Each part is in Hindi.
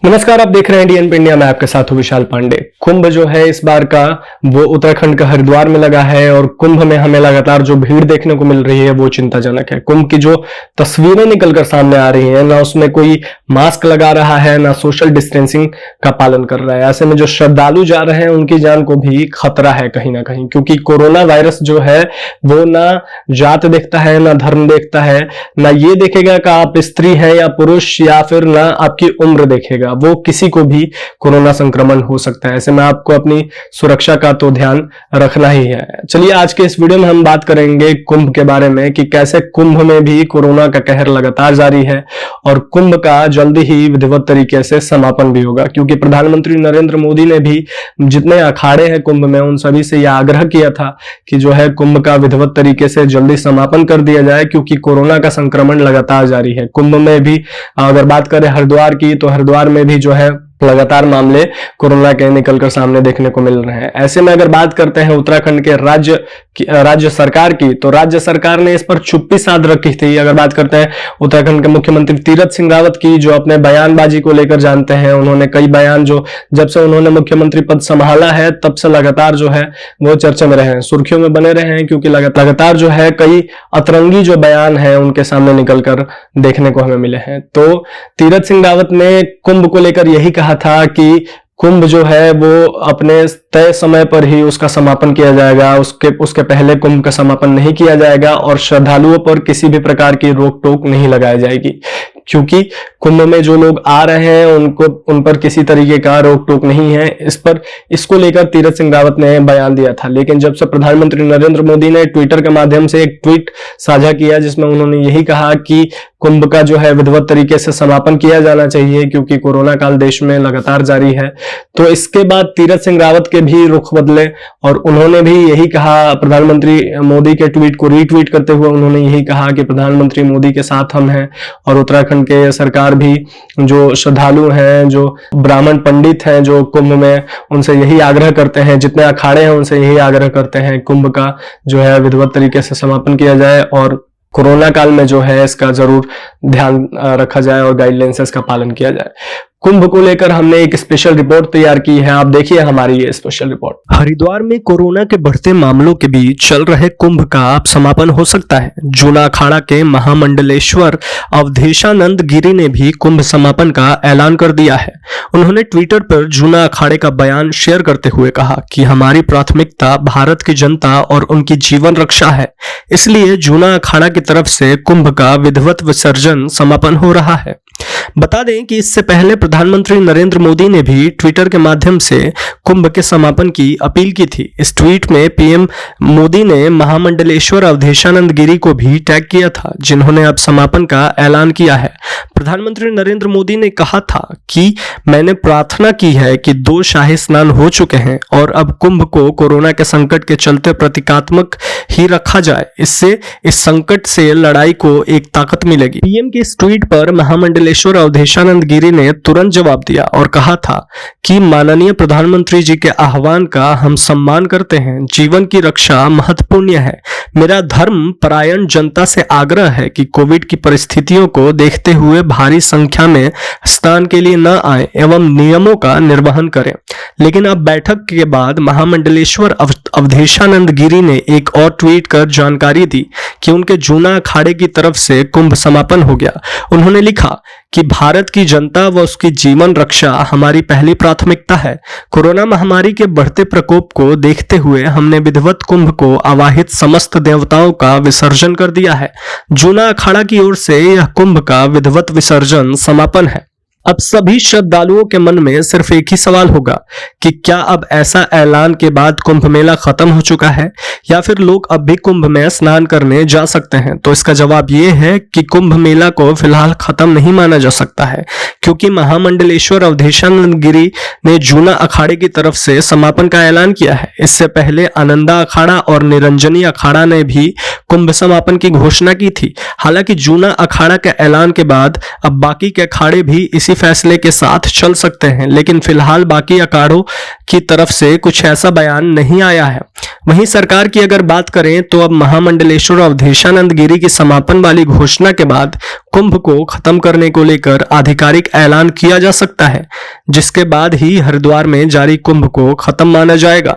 नमस्कार, आप देख रहे हैं डीएनपी इंडिया। मैं आपके साथ हूं विशाल पांडे। कुंभ जो है इस बार का वो उत्तराखंड का हरिद्वार में लगा है और कुंभ में हमें लगातार जो भीड़ देखने को मिल रही है वो चिंताजनक है। कुंभ की जो तस्वीरें निकलकर सामने आ रही हैं, ना उसमें कोई मास्क लगा रहा है, ना सोशल डिस्टेंसिंग का पालन कर रहा है। ऐसे में जो श्रद्धालु जा रहे हैं उनकी जान को भी खतरा है कहीं ना कहीं, क्योंकि कोरोना वायरस जो है वो ना जात देखता है, ना धर्म देखता है, ना ये देखेगा कि आप स्त्री हैं या पुरुष, या फिर ना आपकी उम्र देखेगा। वो किसी को भी कोरोना संक्रमण हो सकता है। ऐसे में आपको अपनी सुरक्षा का तो ध्यान रखना ही है। चलिए आज के इस वीडियो में हम बात करेंगे कुंभ के बारे में कि कैसे कुंभ में भी कोरोना का कहर लगातार जारी है और कुंभ का जल्दी ही विधिवत तरीके से समापन भी होगा, क्योंकि प्रधानमंत्री नरेंद्र मोदी ने भी जितने अखाड़े हैं कुंभ में उन सभी से यह आग्रह किया था कि जो है कुंभ का विधिवत तरीके से जल्दी समापन कर दिया जाए, क्योंकि कोरोना का संक्रमण लगातार जारी है। कुंभ में भी अगर बात करें हरिद्वार की, तो हरिद्वार में भी जो है लगातार मामले कोरोना के निकलकर सामने देखने को मिल रहे हैं। ऐसे में अगर बात करते हैं उत्तराखंड के राज्य सरकार की, तो राज्य सरकार ने इस पर चुप्पी साध रखी थी। अगर बात करते हैं उत्तराखंड के मुख्यमंत्री तीरथ सिंह रावत की, जो अपने बयानबाजी को लेकर जानते हैं, उन्होंने कई बयान जो जब से उन्होंने मुख्यमंत्री पद संभाला है तब से लगातार जो है वो चर्चा में रहे हैं, सुर्खियों में बने रहे हैं, क्योंकि लगातार जो है कई अतरंगी जो बयान है उनके सामने निकलकर देखने को हमें मिले हैं। तो तीरथ सिंह रावत ने कुंभ को लेकर यही कहा था कि कुंभ जो है वो अपने तय समय पर ही उसका समापन किया जाएगा, उसके पहले कुंभ का समापन नहीं किया जाएगा और श्रद्धालुओं पर किसी भी प्रकार की रोक टोक नहीं लगाई जाएगी, क्योंकि कुंभ में जो लोग आ रहे हैं उन पर किसी तरीके का रोक टोक नहीं है। इसको लेकर तीरथ सिंह रावत ने बयान दिया था। लेकिन जब से प्रधानमंत्री नरेंद्र मोदी ने ट्विटर के माध्यम से एक ट्वीट साझा किया जिसमें उन्होंने यही कहा कि कुंभ का जो है विधिवत तरीके से समापन किया जाना चाहिए, क्योंकि कोरोना काल देश में लगातार जारी है, तो इसके बाद तीरथ सिंह रावत के भी रुख बदले और उन्होंने भी यही कहा, प्रधानमंत्री मोदी के ट्वीट को रीट्वीट करते हुए उन्होंने यही कहा कि प्रधानमंत्री मोदी के साथ हम हैं और उत्तराखंड के सरकार भी जो श्रद्धालु हैं, जो ब्राह्मण पंडित हैं जो कुंभ में, उनसे यही आग्रह करते हैं, जितने अखाड़े हैं उनसे यही आग्रह करते हैं कुंभ का जो है विधिवत तरीके से समापन किया जाए और कोरोना काल में जो है इसका जरूर ध्यान रखा जाए और गाइडलाइंस का पालन किया जाए। कुंभ को लेकर हमने एक स्पेशल रिपोर्ट तैयार की है, आप देखिए हमारी ये स्पेशल रिपोर्ट। हरिद्वार में कोरोना के बढ़ते मामलों के बीच चल रहे कुंभ का अब समापन हो सकता है। जूना अखाड़ा के महामंडलेश्वर अवधेशानंद गिरी ने भी कुंभ समापन का ऐलान कर दिया है। उन्होंने ट्विटर पर जूना अखाड़े का बयान शेयर करते हुए कहा कि हमारी प्राथमिकता भारत की जनता और उनकी जीवन रक्षा है, इसलिए जूना अखाड़ा की तरफ से कुंभ का विधिवत विसर्जन समापन हो रहा है। बता दें कि इससे पहले प्रधानमंत्री नरेंद्र मोदी ने भी ट्विटर के माध्यम से कुंभ के समापन की अपील की थी। इस ट्वीट में पीएम मोदी ने महामंडलेश्वर अवधेशानंद गिरी को भी टैग किया था, जिन्होंने अब समापन का ऐलान किया है। प्रधानमंत्री नरेंद्र मोदी ने कहा था कि मैंने प्रार्थना की है कि 2 शाही स्नान हो चुके हैं और अब कुंभ को कोरोना के संकट के चलते प्रतीकात्मक ही रखा जाए, इससे इस संकट से लड़ाई को एक ताकत मिलेगी। पीएम के इस ट्वीट पर महामंडलेश्वर अवधेशानंद गिरी ने तुरंत जवाब दिया और कहा था कि माननीय प्रधानमंत्री जी के आह्वान का हम सम्मान करते हैं। जीवन की रक्षा महत्वपूर्ण है। मेरा धर्म परायण जनता से आग्रह है कि कोविड की परिस्थितियों को देखते हुए भारी संख्या में स्नान के लिए न आए एवं नियमों का निर्वहन करें। लेकिन अब बैठक के बाद महामंडलेश्वर अवधेशानंद गिरी ने एक और ट्वीट कर जानकारी दी कि उनके जूना अखाड़े की तरफ से कुंभ समापन हो गया। उन्होंने लिखा कि भारत की जनता व उसकी जीवन रक्षा हमारी पहली प्राथमिकता है। कोरोना महामारी के बढ़ते प्रकोप को देखते हुए हमने विधिवत कुंभ को आवाहित समस्त देवताओं का विसर्जन कर दिया है। जूना अखाड़ा की ओर से यह कुंभ का विधिवत विसर्जन समापन है। अब सभी श्रद्धालुओं के मन में सिर्फ एक ही सवाल होगा कि क्या अब ऐसा ऐलान के बाद कुंभ मेला खत्म हो चुका है या फिर लोग अब भी कुंभ में स्नान करने जा सकते हैं। तो इसका जवाब ये है कि कुंभ मेला को फिलहाल खत्म नहीं माना जा सकता है, क्योंकि महामंडलेश्वर अवधेशानंद गिरी ने जूना अखाड़े की तरफ से समापन का ऐलान किया है। इससे पहले आनंदा अखाड़ा और निरंजनी अखाड़ा ने भी कुंभ समापन की घोषणा की थी। हालांकि जूना अखाड़ा के ऐलान के बाद अब बाकी के अखाड़े भी इसी फैसले के साथ चल सकते हैं, लेकिन फिलहाल बाकी अखाड़ों की तरफ से कुछ ऐसा बयान नहीं आया है। वहीं सरकार की अगर बात करें तो अब महामंडलेश्वर अवधेशानंद गिरी की समापन वाली घोषणा के बाद कुंभ को खत्म करने को लेकर आधिकारिक ऐलान किया जा सकता है, जिसके बाद ही हरिद्वार में जारी कुंभ को खत्म माना जाएगा।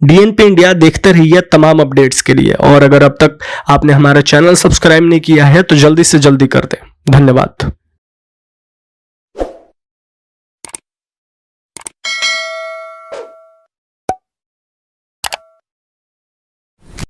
डीएनपी इंडिया देखते रहिए तमाम अपडेट्स के लिए, और अगर अब तक आपने हमारा चैनल सब्सक्राइब नहीं किया है तो जल्दी से जल्दी कर दें। धन्यवाद।